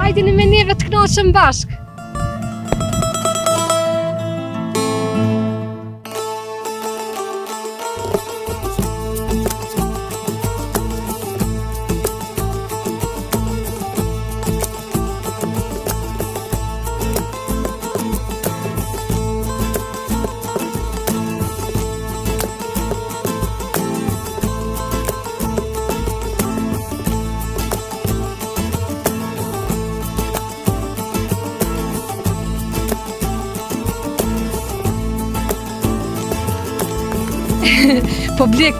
Hajdini me neve të knoqëm bashk. Po blek,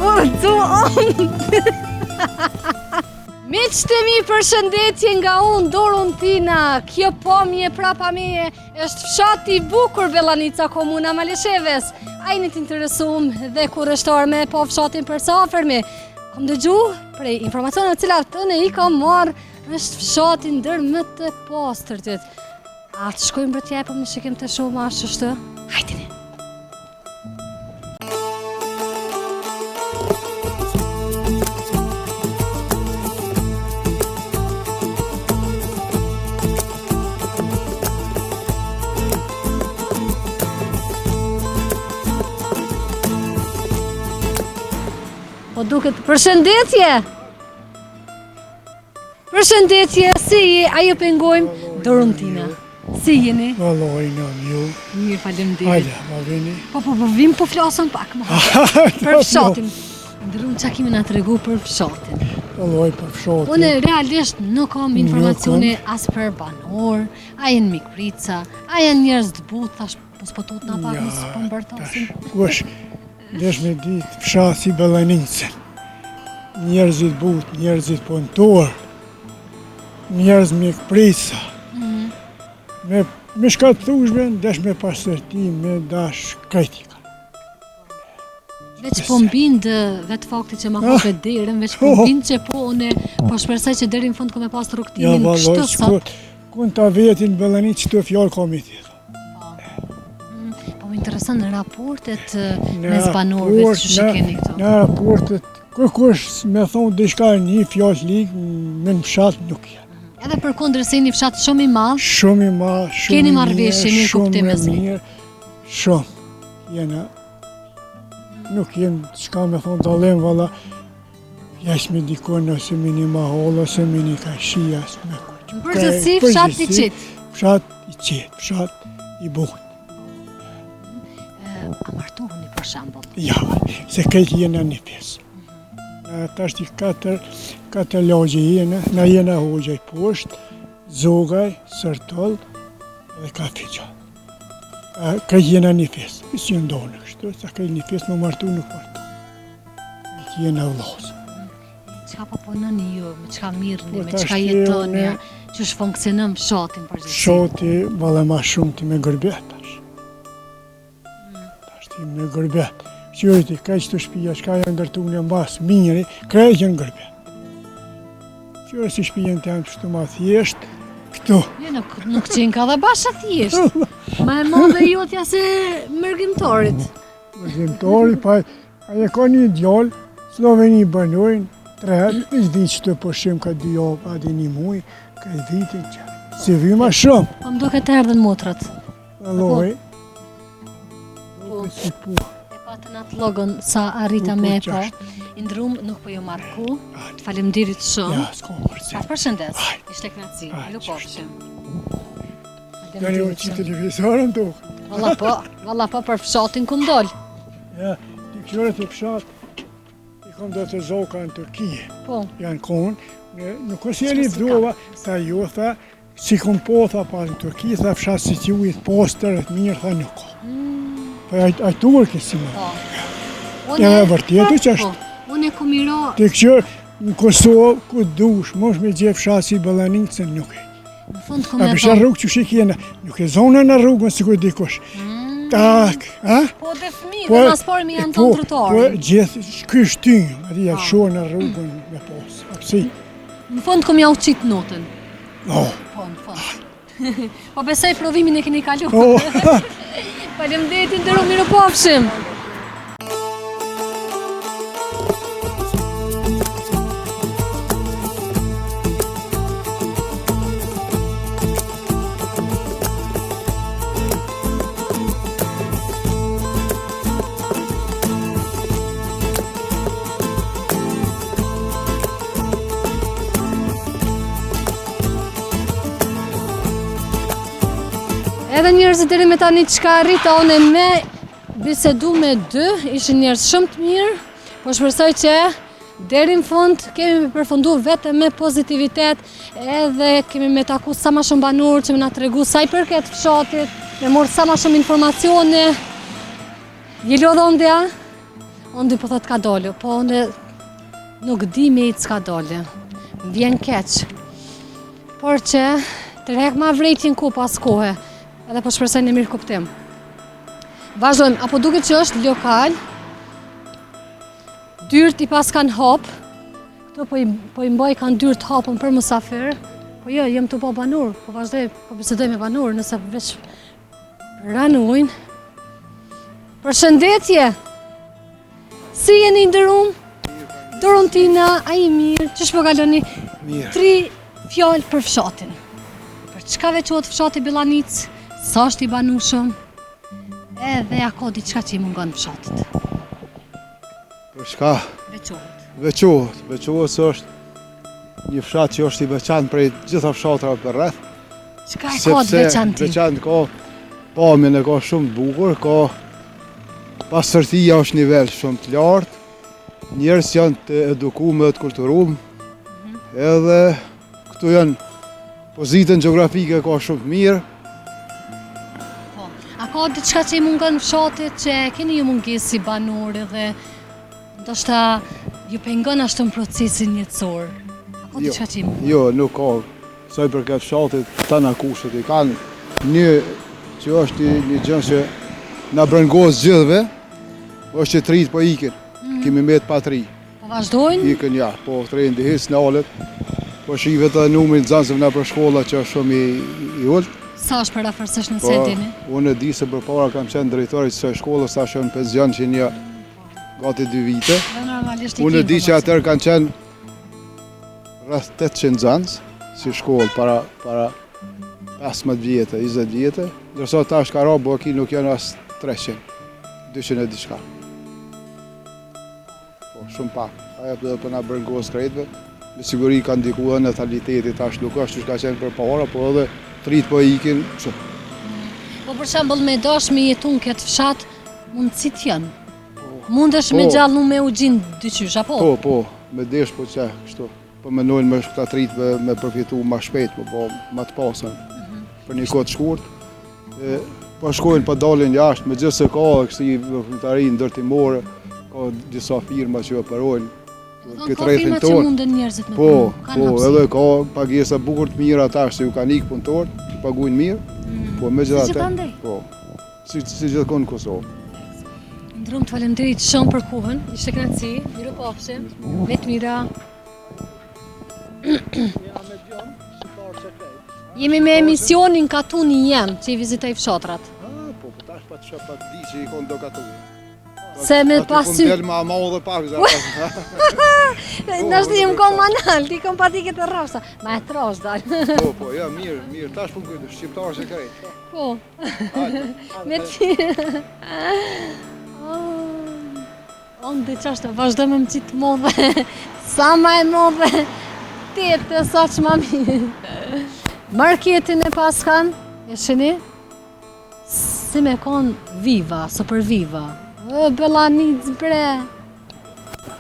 miqtë e mi, përshëndetje nga unë, Dorun Tina. Kjo pomje prapa meje është fshati i bukur Bellanica, komuna Malesheves. Ajni të interesum dhe kurështor me po fshatin për së afërmi. Kom dëgju prej informacionet cilat të ne i kam marrë, është fshatin ndër më të pastërtit. A të shkojmë për t'jepëm në shikim të shumë ashtë është? Hajdini! Po duket përshëndetje! Përshëndetje, si je? A ju pengojmë? Dorun Tina, si jeni? Valloj, në ju. Mirë, faleminderit. Hajde, ma vini. Po vim po flasën pak më. Për fshatin. Ndërun qa kemi na tregu për fshatin. Valloj, për fshatin. Unë realisht nuk kam informacione as për banor, a jenë mikrica, a jenë njerëz të butë, thash po s'potut na pak nësë po mbërtasin. Kush, desh me ditë fshati Bellanicën. Njerëzit butë, njerëzit punëtor, njerëz mikrica. Me shkathushme, desh me pasërti, me dash kritika. Veç po mbind vetë fakti që ma kope derën, veç po mbind që po une, po shpresoj që deri në fund ko me pas rrugtimin kështu sot. Kun ta vetin Bellanicë që të fjallë komitet. Po më interesën në raportet mes banorëve që shikeni këto. Në raportet, kërkush me thonë dishka një fjallë ligë, me në fshat nuk janë. Edhe për kundër se një fshat shumë i madh. Shumë i madh, shumë keni marrëveshje një kuptim me mirë, shumë. Jena, nuk jem çka me thonë dallim valla. Jash me dikon ose me një mahall ose me një kashia me kujt. Përgjithësi fshat i qetë. Fshat i qetë, fshat i bukur. A martohuni për shembull? Ja, se këtë jena një pjesë. Ta është i katër lagje jene, na jena hoxha i poshtë, zogaj, sërtoll dhe kafe gjallë. Këtë jena një pjesë, isë që ndonë kështu, sa këtë një pjesë më martu nuk martu. Këtë jena vlasë. Qka po punoni ju, me qka mirëni, me qka jetoni, që është funksionëm fshatin përgjithësi? Fshati, valla ma shumë ti me gërbet tash. Tash ti me gërbet. Qërëti, kaj që të shpija, shka janë ndërtu në mbasë minjëri, krejt janë gërbet. Qërë si shpijen të janë të shtu ma thjeshtë, këtu. Nuk qenë ka dhe basha thjeshtë. Ma e modhe jotja se mërgjimtarit. Mërgjimtarit, pa e ka një djallë, Sloveni banojnë, 3 herë, një vit që të përshim ka 2 javë, adi një muj, ka i vitin që. Si vi ma shumë. Po më duke të erdhen motrat. Alloj. Si pu. Patën atë logon sa arrita me e po, indrum nuk po jo marku, të falemderit shumë. Ja, s'ko mërësi. Pa përshëndes, ishte knatësi, ju pofshim. Ja një që televizorën të ukë. Valla po për fshatin ku ndoll. Ja, të kërët e fshat, i kom do të zoka në Turkije. Po. Janë konë, nuk është jeni vdova, tha ju, tha, si kom po, tha pa në Turkije, tha fshat si që ujtë poster, të mirë, tha nuk. Po a turke si më. Ja e vërtetu që është. Unë e ku miro... Të këqër në Kosovë, ku dush, mosh me gjep shasi Bellanicën nuk e. Në fund ku me a përshë rrugë që shik jena, nuk e zona në rrugën si ku dikush. Tak, a? Po dhe fmi, dhe mas parmi janë tonë trotuarë. Po gjithë, ky shtynë, ati ja shohë në rrugën me posë. Apsi. Në fund ku mja u qitë notën. Po, në fund. Po besoj provimin e keni kalu. Faleminderit ndëru, mirë pofshim. Edhe njerëzit deri me tani çka arrita, unë me bisedu me dy, ishin njerëz shumë të mirë, po shpresoj që deri në fund kemi përfundu vetëm me pozitivitet, edhe kemi me taku sa ma shumë banor që me na tregu sa i përket fshatit, me morë sa ma shumë informacione. Je lodha ondja? Ondi po thot ka dolu, po unë nuk di me i s'ka dolu. Më vjen keq. Por që të rek ma vrejtjen ku pas kohë, edhe po shpresoj në mirë kuptim. Vazhdojmë, apo duket që është lokal, dyrt i pas kanë hop, këto po i mbaj kanë dyrt hapën për musafir, po jo, jem të po banur, po vazhdoj, po bisedoj me banur, nëse veç ranë ujnë. Përshëndetje! Si jeni ndërum? Dorontina, a i mirë, që shpo kaloni? Mirë. 3 fjallë për fshatin. Për çka veçohet fshati Billanic, sa është i banushëm, edhe a ka diçka që i mungon fshatit. Për shka? Veçohet. Veçohet se është një fshat që është i veçantë prej gjitha fshatrave për rreth. Çka e ka të veçantë? Veçantë ka pamjen e ka shumë të bukur, ka pastërtia është nivel shumë të lartë, njerëz janë të edukuar dhe të kulturuar, edhe këtu janë pozitën gjeografike ka shumë të mirë. Po. A ka diçka që i mungon fshatit që keni ju mungesë si banor dhe ndoshta ju pengon ashtu në procesin jetësor? A ka diçka që i mungon? Jo, nuk ka. Sa i përket fshatit, tana kushtet i kanë. Një që është një gjë që na brengos gjithëve, është që trit po ikin. Kemi met pa tri. Po vazhdojnë? Ikën ja, po tre ndihis në alet. Po shivet edhe numrin nxënësve na për shkolla që është shumë i ulët. Sa është për afërsisht në sedini? Unë e di se përpara kam qenë drejtori të shkollës, tash jam penzion që një gati 2 vite. Unë e di që atëherë kanë qenë rreth 800 nxënës si shkollë para 15 vjetë, 20 vjetë, ndërsa tash ka rabo aki nuk janë as 300, 200 e diçka. Po, shumë pak. Aja për na brengos krejtve. Me siguri ka ndikuar në nataliteti tash nuk është që ka qenë përpara, po edhe trit po ikin shumë. Po për shembull me dash me jetu në këtë fshat, mundësit janë. Mundesh me gjallu me u gjinë dyqysh, apo? Po, me desh po që, kështu. Po menojnë me këta trit me përfitu ma shpejt, po ma të pasën. Për një kohë të shkurt. Po shkojnë, po dalin jashtë, me gjithë se ka kësi vëfrimtari ndërtimore, ka disa firma që operojnë. Ka firma që mundën njerëzit me punu. Po, edhe ka pagesa bukur të mira tash se ju kanë ikë punëtorët, që paguajnë mirë. Po me gjithë atë. Po. Si gjithkohë në Kosovë. Ndrum të falemderit shumë për kohën, ishte kënaqësi, miru pafshim, me të mira. Jemi me emisionin Katuni Jem, që i vizitoj fshatrat. Po, tash pa të shëpa të di që i konë do Katuni. Se me pasy... Del ma dhe pak, Nështë jem kom manal, ti kom pati këtë rrasa. Ma e trash dal. Po, ja, mirë, tash po kujtë, shqiptarë që krejt. Po, me të Onë dhe qashtë, vazhdo me më qitë modhe, sa ma e modhe, tete, sa që ma mirë. Marketin e paskan, e shini, si me konë viva, super viva. Billanic bre.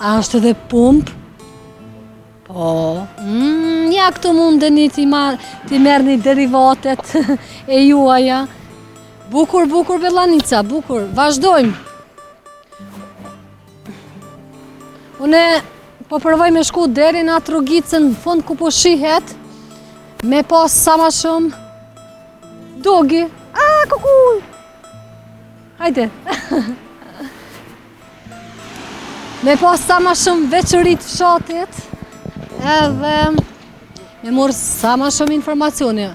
A është edhe pump? Po. Ja këtu mundeni ti merrni derivatet e juaja. Bukur Billanica, bukur. Vazhdojmë. Une po provoj me shku deri në atë rrugicën në fund ku po shihet, me pas sa ma shumë dogi. Kukuj! Hajde. Me pas sa ma shumë veçërit fshatit, edhe me morë sa ma shumë informacione.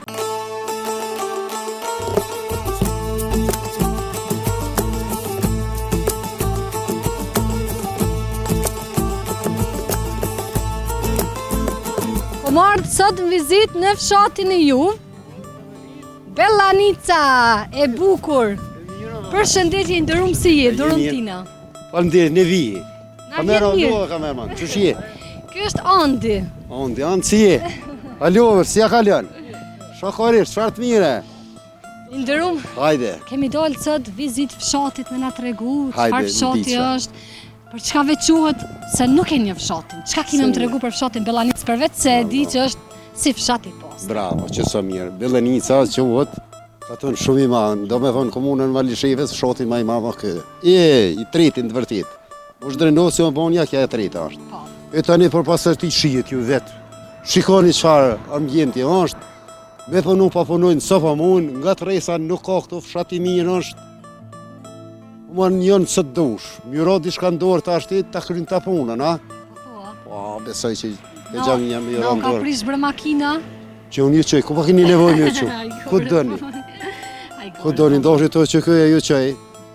Po marrë sot në vizit në fshatin e ju, Billanica e bukur. Përshëndetje ndërum si je, Dorontina. Faleminderit, ne vijë. Kamera mirë. Kameraman, që je? Ky është Andi. Andi si je? Alo, si ja kalon? Shokorisht, çfarë të mire? Nderum, Hajde. kemi dalë sot vizit fshatit me na tregu, çfarë Hajde, fshati ndiqja. është, për çka veçohet se nuk e njeh fshatin. Çka keni më tregu për fshatin Bellanic përveç se e di që është si fshati post. Bravo, që sa mirë. Bellanica quhet, ka thënë shumë i madh, do me thonë komunën Malisheves, shoti më i madh kë. I treti në të vërtet. U shdrenosi o bonja, kja e treta është. Po. E tani për pasër ti shihet ju vetë. Shikoni çfarë ambienti është. Me punu pa punojnë, sa pa mund, nga të resa nuk ka këto fshati mirë është. Më njënë së të dush, mjëro diçka ndorë të ashti, ta krynë të punën, a? Po, besoj që e gjami një mjëro Ka ndorë. prish bre makina. Që unë ju qëj, ku pa keni nevoj me ju ku të dëni? Ku të dëni, ndoshtë të që këja ju qëj,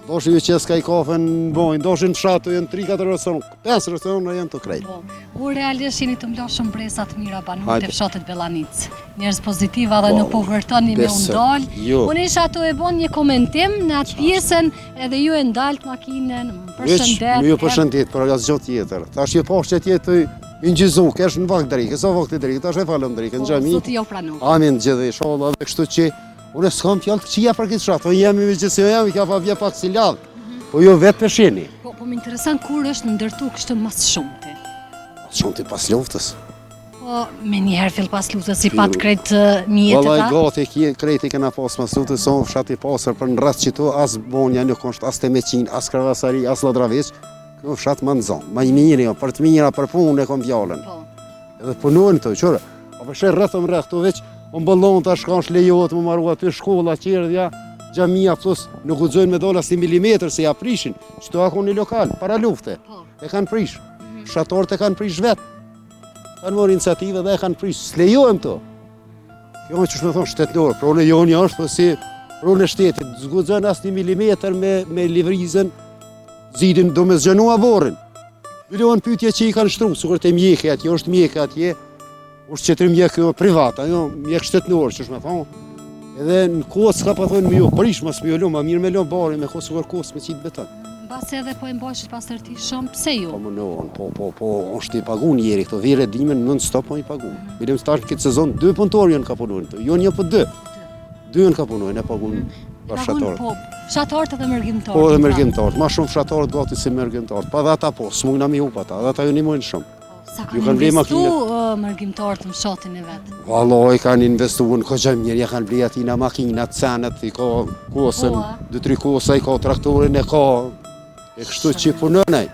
ndoshtë ju që s'ka i kafe në bojnë, ndoshtë në fshatë janë 3-4 rëson, 5 rëson në janë të krejtë. Ku realisht jeni të mlo shumë bresa të mira banuar Hajde. të fshatit Bellanic. Njerëz pozitiva dhe Po, nuk po vërtoni me u besoj. ndal. Jo. Unë isha ato e bon një komentim në atë pjesën edhe ju e ndalt makinën, më përshëndet. Ju përshëndet, për asgjë tjetër. Tash je poshtë që tjetër i ngjizu, kesh në vakt drejkë, sa vakt drejkë, tash e falem drejkë në xhami. Zoti jo pranon. Amin gjithë inshallah, dhe kështu që unë s'kam fjalë të këqija për këtë fshat. Unë jam i gjithsesi jam i ka pa vje pak si lavd. Po jo vetë pesheni. Po më intereson kur është ndërtu kështu mas shumti. Shumë ti pas luftës. Po me njëherë fill pas luftës si pat krejt mjetet Vallai ta. gati krejti kena pas mas luftës, son fshati pasër për në rreth qëtu as bonja nuk është, as temeqin, as Kravasari, as Lladraveç. Kjo fshat më nxon, më i mirë, jo, për të mira për punë e kam fjalën. Po. Edhe punojnë këto, qëra. Apo shë rrethëm rreth këtu veç, o mbëllon të shkash lejohet më marrua aty shkolla, qerdhja, xhamia plus nuk guxojnë me dola si milimetër se ja prishin. Çto akon një lokal, para lufte. Po. E kanë prish. Fshatorët e kanë prish vetë. Kanë marrë iniciativë dhe e kanë prish. S'lejohen këto. Kjo më ç'është më thon shtetënor, pronë joni është po si pronë e shtetit. Zguxon as një milimetër me livrizën zidin do me zgjenua borrin. Milion pyetje që i kanë shtruar, sikur te mjekë atje, është mjekë atje. Është qëtër mjekë privat, ajo mjekë shtetënor, që është me thonë. Edhe në kohë s'ka pa thonë me ju prish, mas me ju lo, ma mirë me lo bari, me kohë sikur kohës me qitë beton. Mbas edhe po e mbajshit pas tërti shumë, pse ju? Po më nëon, po, është i pagun njeri, këto vire dimen non stop po i pagun. Videm start këtë sezon, 2 punëtorë janë ka punojnë, jo një po 2. 2 janë ka punojnë, e pagun bashkëtarët. Po, fshatarët edhe mërgjimtarët. Po edhe mërgjimtarët, ma shumë fshatarët gati si mërgjimtarët, pa dhe ata po, s'mujna mi hup ata, dhe ata ju nimojnë shumë. Sa Ju kanë kanë blej investu makinat. mërgjimtarët në fshatin e vetë? Vallai kanë investuar në këgja mirë, ja kanë blej atina makinat, cenët, i ka kosën, Po, a? 2-3 kosa, i ka traktorin e ka. E kështu që punon ai.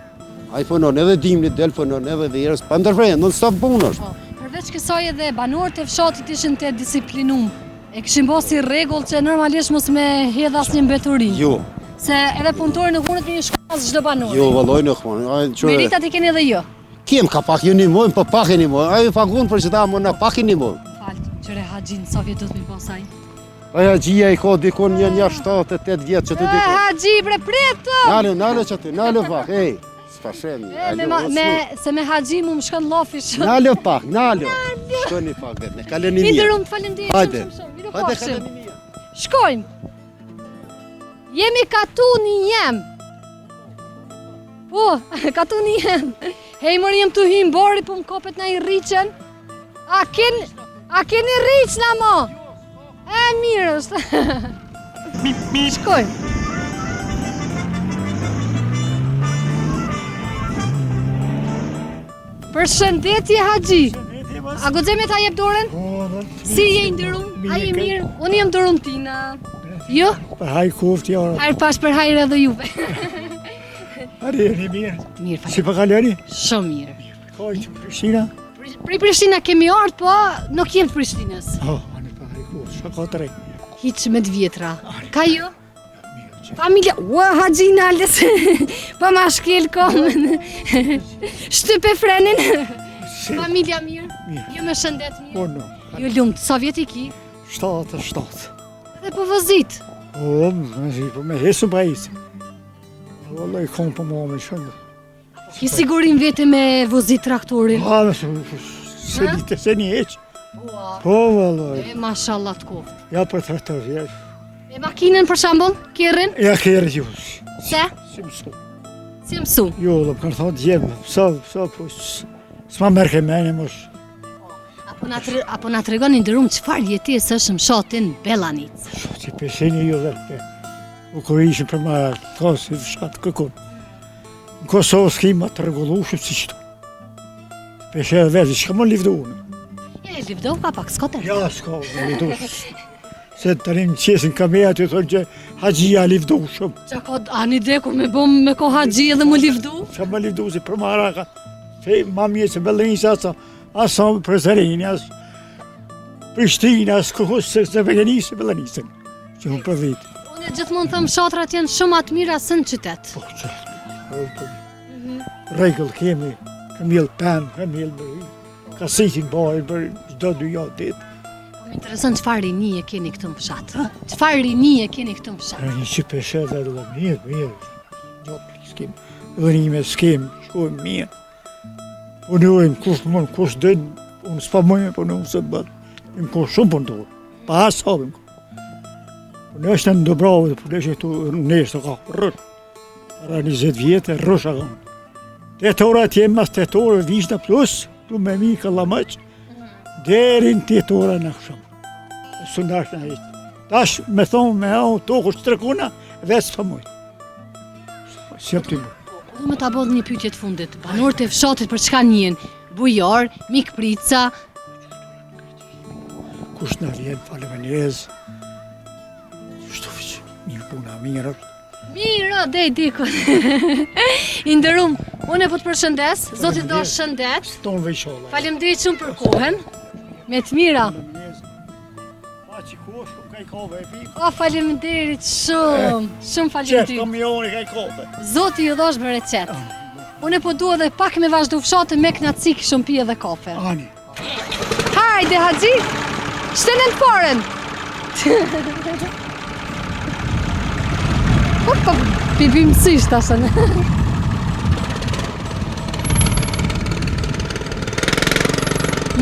Ai punon edhe dimnit, del punon edhe verës, pa ndërprerje, non stop punë është. Po, përveç kësaj edhe banorët e fshatit ishin të disiplinum. E kishin bërë si rregull që normalisht mos me hedh asnjë mbeturi. Jo, Se edhe punëtori nuk mundet me një shkallë çdo banor. jo vallai nuk punon. Ai çore. Meritat i keni edhe jo. Kem ka pak ju nimojmë, po pak e nimojmë. Ai pagun për që ta më na pak i nimojmë. Fal, qëre Haxhin, sa vjet do të më pasaj? Aja gjia i ka dikon një 7-8 vjetë që të dikon. Haxhi, bre prit! Nalo që ty, nalo pak, ej. S'pa shemi. Se me Haxhi mu më shkon llafi shumë. Nalo pak, nalo. Shkoni pak vetë, ne kaleni mirë. Minderum, faleminderit Hajde. shumë. Miru Hajde pafshim. kaleni mirë. Shkojmë. Jemi katuni jem. Po, katuni jem. Hej, mërë jem të him bori, po më kopet na i rriqen. A keni rriq na mo? E, mirë është. Shkojmë. Përshëndetje Haxhi. A guxemi ta jep dorën? Si je i nderuar? A je mirë? Unë jam Dorontina. Jo? Për haj koftë jarë. Hajrë pash për hajrë edhe juve. Ari, e mirë. Mirë, falem. Si për kaleni? Shumë mirë. Kaj që Prishtina? Prej Prishtina kemi ardhur, po nuk jem të Prishtinës. Anë për haj koftë, shka ka të rej. Hiç me të vjetra. Ka ju? Familja, ua Haxhi nalës. Po ma shkel komën. Shtype frenin. Familja mirë. Ju me shëndet mirë. Po, no. Ju lumt, sa vjet i ki? 7. Dhe po vëzit. Po, me hesën pa isë. Valla i kom për mua me shëndë. Ki sigurin vete me vëzit traktorin. Se një heqë. Po, valla. E mashallah të koftë. Ja për 30 vjetë. E makinën për shembull, kerrin? Ja kërë ju. Se? Si mësu. Si mësu? Jo, dhe për thonë djemë. Sa, po, s'ma mërke mene mos. Apo na tregoni ndërum çfarë jetesë është në fshatin Bellanic. që peseni ju dhe të u kërë ishë për ma ka si fshatë këkun. Në Kosovë s'kima të regullushëm si qëtu. Peshe dhe vetë, që ka më livdu unë. E livdov ka pak, s'ka tërë. Ja, s'ka më livdu. Se të rinë qesin kameja të thonë që haqia livdu shumë. Qa ka ani ide kur me bom me ko haxhi edhe më livdu? Që më livdu si për mara ka. Se ma mje se Bellinisa asa për Zërini, as Prishtina, as Kosovë, se Bellinisa, Bellinisën. Që më për vitë. Unë gjithmonë thëmë shatrat janë shumë atë mira së në qytet. Po, që regull kemi pemë, kemi kasitin bajë për çdo 2 javë ditë. Më intereson çfarë rini e keni këtu në fshat? Çfarë rini e keni këtu në fshat? Një që peshe dhe do mirë. Gjopli s'kem, dhërime s'kem, shkojmë mirë. Unë ujmë kush mund, kush dënë, unë s'pa mëjme, po në unë se bërë. Imë kush shumë për në dorë, pa asë sabim. Po në është në Dobravë dhe për në është të neshtë të ka rrët. Para 20 vjetë, rrësha ka unë. 8 ora t'jem mas 8 ore vishna plus, tu me mi Kallamaq, derin 8 ora në shumë. Së ndash në ishtë. Tash me thonë me au tokë është trekuna, vetë s'pa mujtë. Sjep t'i bërë. Du me ta bodh një pyetje të fundit. Banorët e fshatit për çka njihen? Bujar, mik prica. Kush në vjen, faleminez. Shtu që një puna mirë. Mirë, dej diku. I nderuam, unë po të përshëndes, Zoti do shëndet. Tonë veçolla. Faleminderit shumë për kohën. Me të mira. Pa që kosh, ka i kove e pikë. O, faleminderit shumë. Shumë Qef faleminderit. kamioni ka i kove. Zoti ju dhosh bërë qetë. Unë po dua edhe pak me vazhdu fshatë me knacik shumë pi edhe kafe. Ani. Hajde Haxhi, shtenen të parën. Po, pipim mësisht asën.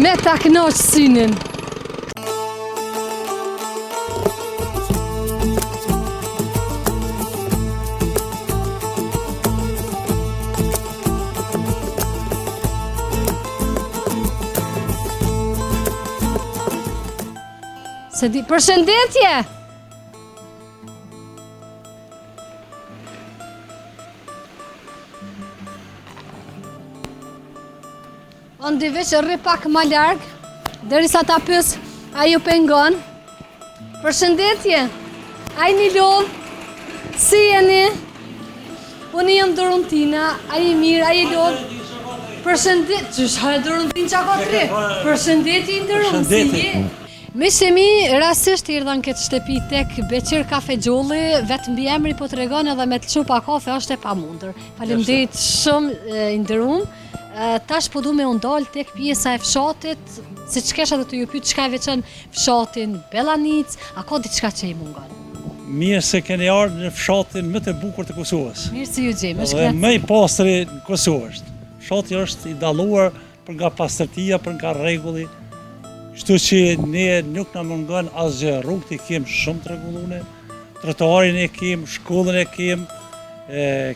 Me ta knoq synin. Se di, përshëndetje! Unë di veç rri pak ma largë, derisa ta pys, a ju pengon. Përshëndetje, a i një lodhë, si jeni? Unë jam Dorontina, a i mirë, a i lodhë. Përshëndetje, qështë ha e Dorontin qa ka 3? Përshëndetje i ndërun, si je? Miqtemi, rastisht i erdhën këtë shtëpi tek Beqir Kafe Gjolli, vetëm mbi emri po tregon edhe me të çupa kafe është e pamundër. Faleminderit shumë i nderuam. Tash po du me undal tek pjesa e fshatit, siç kesha dhe të ju pyet çka e veçon fshatin Bellanic, a ka diçka që i mungon? Mirë se keni ardhur në fshatin më të bukur të Kosovës. Mirë se ju gjej, më Dhe shkret. më i pastri në Kosovë është. Fshati është i dalluar për nga pastërtia, për nga rregulli. Kështu që ne nuk na mungon asgjë. Rrugët i kem shumë të rregullune, trotuarin e kem, shkollën e kem,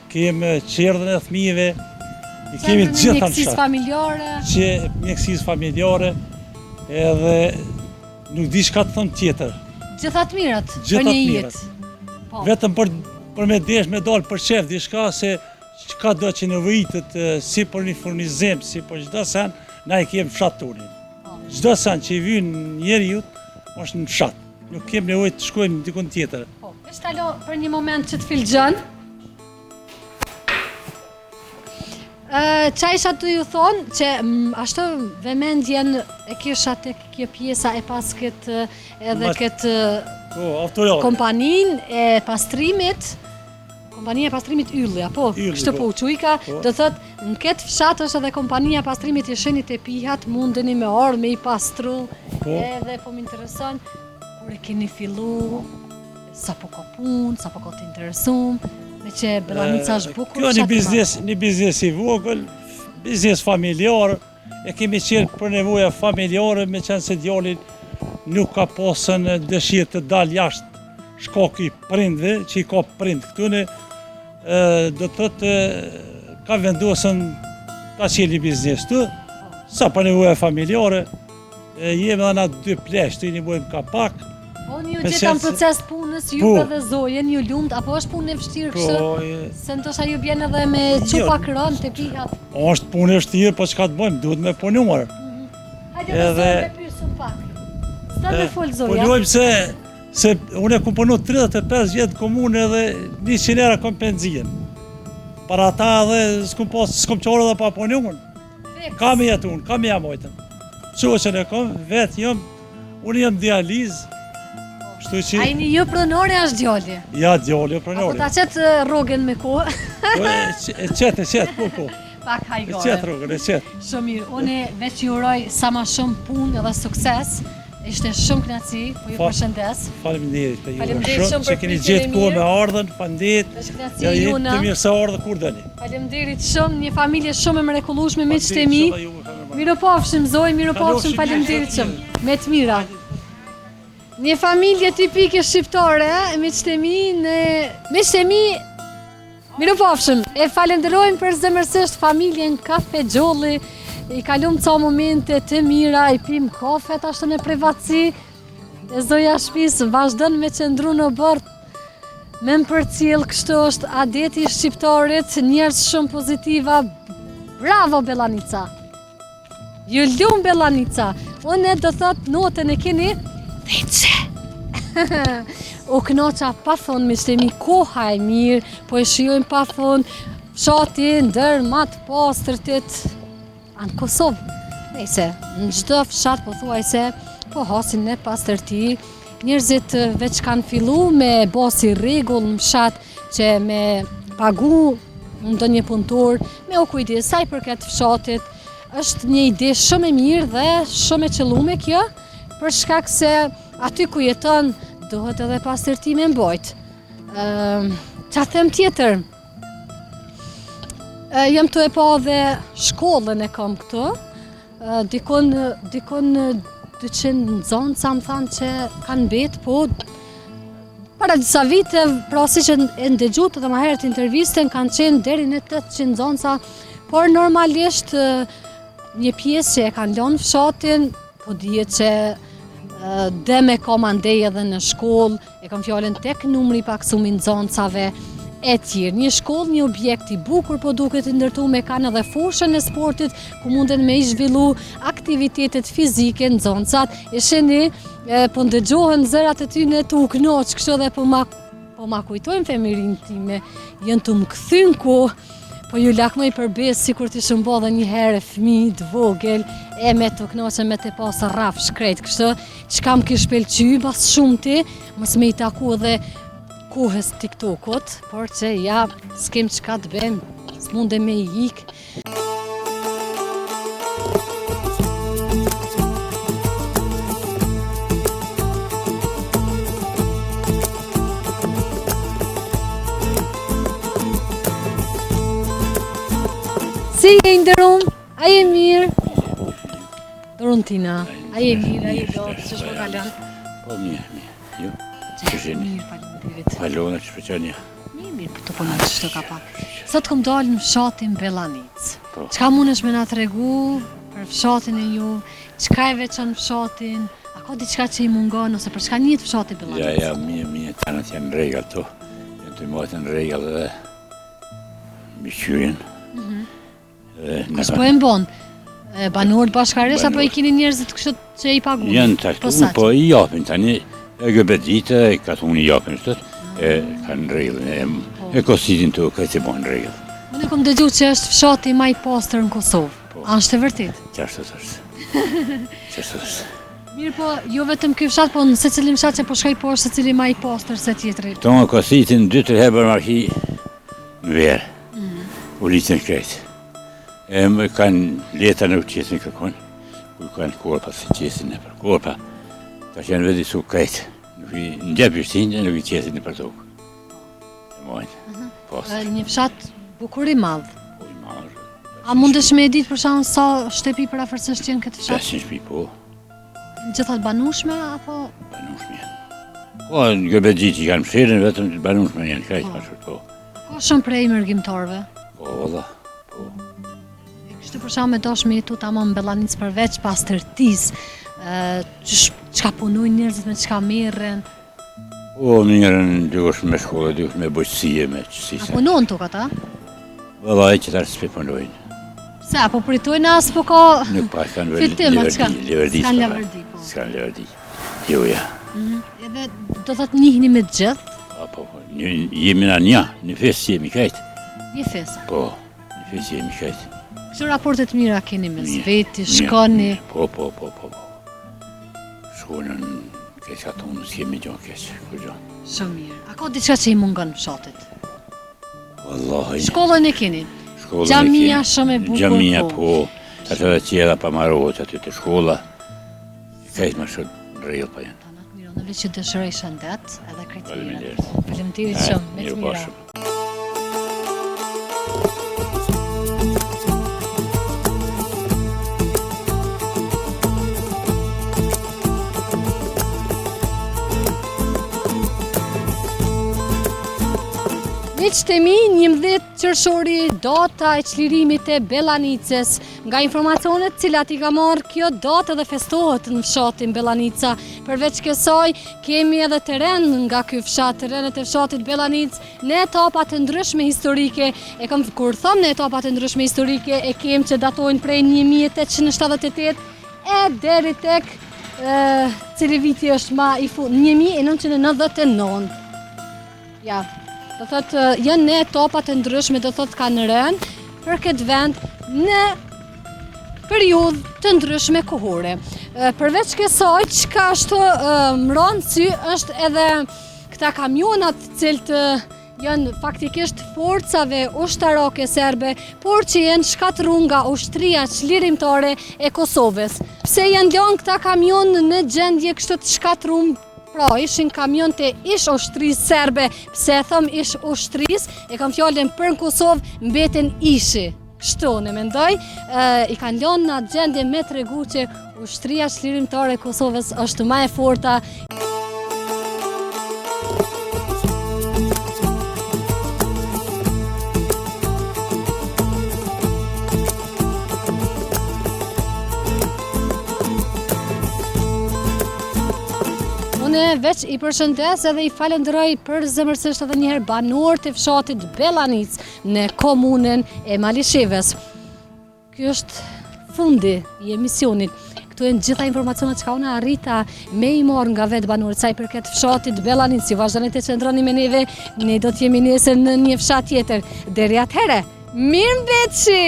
kem qerdhën e fëmijëve. I kemi të gjitha në mjekësisë fshat. familjare. Që mjekësisë familjare, edhe nuk di çka të them tjetër. Gjitha të mirat për Gjitha një të jetë. mirat. Po. Vetëm për me desh me dalë për qef diçka se çka do që nevojitet si për një furnizim, si për çdo sen, na i kemi fshat tonin. Çdo sen që i vjen njeriu është në fshat. Nuk kemi nevojë të shkojmë dikun tjetër. Po, veç talo për një moment që të filxhën. Qa isha të ju thonë që ashtë vëmendjen e kisha tek kjo pjesa e pas këtë edhe këtë Po, autolore. kompanin e pastrimit, kompania e pastrimit Ylli, apo, Ylli, kështu po po. quika, Po. do thot në këtë fshat është edhe kompania e pastrimit i shenit e pihat, mundeni me orë, me i pastru, Po. edhe po më intereson, kur e keni fillu, sa po ka punë, sa po ka të interesum, me që Bellanica është bukur. Kjo çfarë një biznes i vogël, biznes familjar, e kemi qenë për nevoja familjare, me qenë se djalin nuk ka pasën dëshirë të dalë jashtë shkaku i prindve, që i ka prind këtune, do të thotë ka vendosën ta qenë një biznes të, sa për nevoja familjare, jemi dhe na 2 plesh, të i një bojmë kapak, Po, Unë ju gjeta në proces punës, ju edhe Zojen, ju lumt, apo është punë e vështirë kështë? Se ndoshta ju bjen edhe me çupa kron te pikat. Është punë e vështirë, po çka të bëjmë, duhet me punuar. Hajde të pyesim pak. Sta të fol Zoja. Punojmë se unë ku punu 35 vjet komune dhe 100 euro kom penzion. Para ata edhe s'kom qore dhe pa punuar. Kam jetun, kam jamojtën. Qoqën e kom, vetë jam, unë jam dializë. A i një pronore është djali? Ja, djali, pronore. Apo ta qetë rogën me kohë? E qetë, po. Pak hajgore. E qetë rogën, e qetë. Shumë mirë, unë veç ju uroj sa ma shumë punë edhe sukses. Ishte shumë knaci, po ju përshëndes. Faleminderit për ju. Faleminderit shumë që keni gjetë kohë me ardhen, faleminderit. Knaci juna. Të mirë se ardhe kur dëni. Faleminderit shumë, një familje shumë e mrekullueshme me miqtë e mi. Miropafshim Zoj, miropafshim, faleminderit shumë. Me të mira. Një familje tipike shqiptare, miqtë e mi, miropafshim. E falenderojmë për zemërsisht familjen Kafe Gjolli. I kalum ca momente të mira, i pim kafe ashtë në privatësi. E Zoja shtëpisë vazhdon me qëndru në bord me më përcjell, kështu është adeti i shqiptarit, njerëz shumë pozitiva. Bravo Bellanica. Ju lum Bellanica. Unë do thot notën e keni dhejtëse. U knoqa pa thonë, mishtemi, koha e mirë, po e shijojmë pa thonë, fshati ndër matë pastërtit anë Kosovë. Nëjse, në gjdo fshat po thuaj se po hasin në pastërti, njerëzit veç kanë fillu me bosi rregull në fshat që me pagu në një punëtor, me u kujdesaj për këtë fshatit, është një ide shumë e mirë dhe shumë e qëllume kjo, për shkak se aty ku jeton dohet edhe pastërti me mbojt. Qa them tjetër? Jam të e pa dhe shkollën e kam këtu, dikon 200 nxënësa më thanë që kanë bet, po para disa vite, pra si që e ndëgjut dhe ma herët intervisten, kanë qenë deri në 800 nxënësa, por normalisht një pjesë që e kanë lënë fshatin, po dihet që dhe me kam andej edhe në shkollë, e kam fjallën tek numri paksumi nxënësave, e tjerë. Një shkollë, një objekt i bukur, po duket i ndërtu me kanë edhe fushën e sportit, ku munden me i zhvillu aktivitetet fizike në nxënësat. E sheni, po ndëgjohen zërat e tyne të u knoq, kështu dhe po ma kujtojnë femirin time, jënë të më këthyn ku, po ju lakmoj për besë, si kur t'i shëmbo dhe një herë fëmi, të vogël, e me të knoqe me të pasë raf shkrejt, kështu, që kam kish pelqy, bas shumë ti, mës me i taku dhe kohës TikTokut, por që ja, s'kem qka të bem, s'munde me i ik. Si e ndërum, a je mirë? Dërun tina, a je mirë, a je do, që shpo kalon? Po mirë, jo. Mirë, faleminderit. Falona që shpeqenja. Mirë, për të punat që të ka pak. Sot kom dalë në fshatin Bellanicë. Po. Qka mundesh me na tregu për fshatin e ju? Qka e veçan fshatin? A ka diçka që i mungon, ose për çka njët fshati Bellanicë? Ja, mirë, tanët janë në regal to. Janë të mojtë në regal dhe biqyrin. Kus po e mbon? Banorët bashkaresh apo i kini njerëzit kështu që i pagunë? Janë taktu, po i japin tani. E gëbedite, e ka thunë i japin shtët, e kanë reglën, e kositin të këtë që bojnë reglën. Unë kom dëgju që është fshati ma i pastër në Kosovë. A është e vërtet? Qashtë të është. Mirë po, jo vetëm ky fshat, po në se cilin fshat që po shkoj poshtë, se cili ma i pastër se tjetëri. Tonë kositin 2-3 hebër marki në verë, u litin krejtë. E më kanë leta në u qesin kërkon, ku kanë korpa, si qesin e për korpa. Ta që janë vedi su krejtë, nuk i ndjep ishtin, nuk i qesin e për tokë. E mojnë, postë. Një fshat bukur i madhë. Po i marë. A mundesh me e ditë për shanë sa shtepi për afërsisht jenë këtë fshat? 500 shpi, po. Gjithat banushme, apo? Banushme janë. Po, në gëbedji që kanë mshirën, vetëm banushme janë krejtë, pa shërë, po. Ka shumë prej mërgjimtarve? Po, valla, po. Kështu për shkak me dashmi tu tamam Bellanicë përveç pastërtisë, çka punojnë njerëzit, me çka merren? O, njërën dykosh me shkollë, dykosh me bojqësie, me qësi. A punon tuk ata? Vëllaj që tarë s'pe punojnë. Se, apo pritojnë as po ka Nuk pa, kanë fitim, a çka? leverdi. S'kan leverdi, po. S'kan leverdi. Jo, ja. Edhe do thotë njihni me gjithë, Apo, jemi na nja, në fesë jemi kajtë. një fesa. Po, në fesë jemi kajtë. Kështu raportet mira keni me Mirë, zveti, mirë, shkoni. mirë. Po. Shkonën, keq ato unë s'kemi gjo keq, kur gjo. Shumë mirë. A ka diçka që i mungon fshatit? Wallahi. Shkollën e keni. Shkollën Xhamia e kemi. shumë e bukur. Xhamia, po. Ato dhe qela pa marohet aty të shkolla. Kajtë më shumë rrëllë pa janë. Tanat Mironovic që dëshiroj shëndet edhe krejtësira. Faleminderit. Faleminderit shumë, me të Mirë mira. bashkë. Miqtë e mi, 11 qershori, data e çlirimit e Bellanicës. Nga informacionet cilat i ka marrë, kjo datë dhe festohet në fshatin Bellanica. Përveç kësaj, kemi edhe teren nga ky fshat, terenet e fshatit Bellanicë, në etapat të ndryshme historike. Kur thom në etapat të ndryshme historike, e kem që datojnë prej 1878 e deri tek cili viti është ma i fund, 1999. Ja. Do thotë janë në etapa të ndryshme, do thotë kanë rënë për këtë vend në periudhë të ndryshme kohore. Përveç kësaj, çka është mbron sy është edhe këta kamionat cilët janë faktikisht forcave ushtarake serbe, por që janë shkatërruar nga ushtria çlirimtare e Kosovës. Pse janë lënë këta kamion në gjendje kështu të shkatërruar? Pra, ishin kamion të ish ushtrisë serbe. Pse e thëm ish ushtrisë, e kam fjallën për në Kosovë, mbeten ishi. Kështu në mendoj, i kanë lënë në atë gjendje me tregu që ushtria çlirimtare e Kosovës është më e forta. Unë veç i përshëndes edhe i falenderoj për zemërsisht edhe njëherë banorët e fshatit Bellanicë në komunën e Malishevës. Ky është fundi i emisionit. Këtu janë gjitha informacionet që unë arrita me i marrë nga vetë banorët sa i përket fshatit Bellanicë. Ju vazhdoni të qëndroni me neve, ne do të jemi nesër në një fshat tjetër. Deri atëherë, mirëmbëjtje!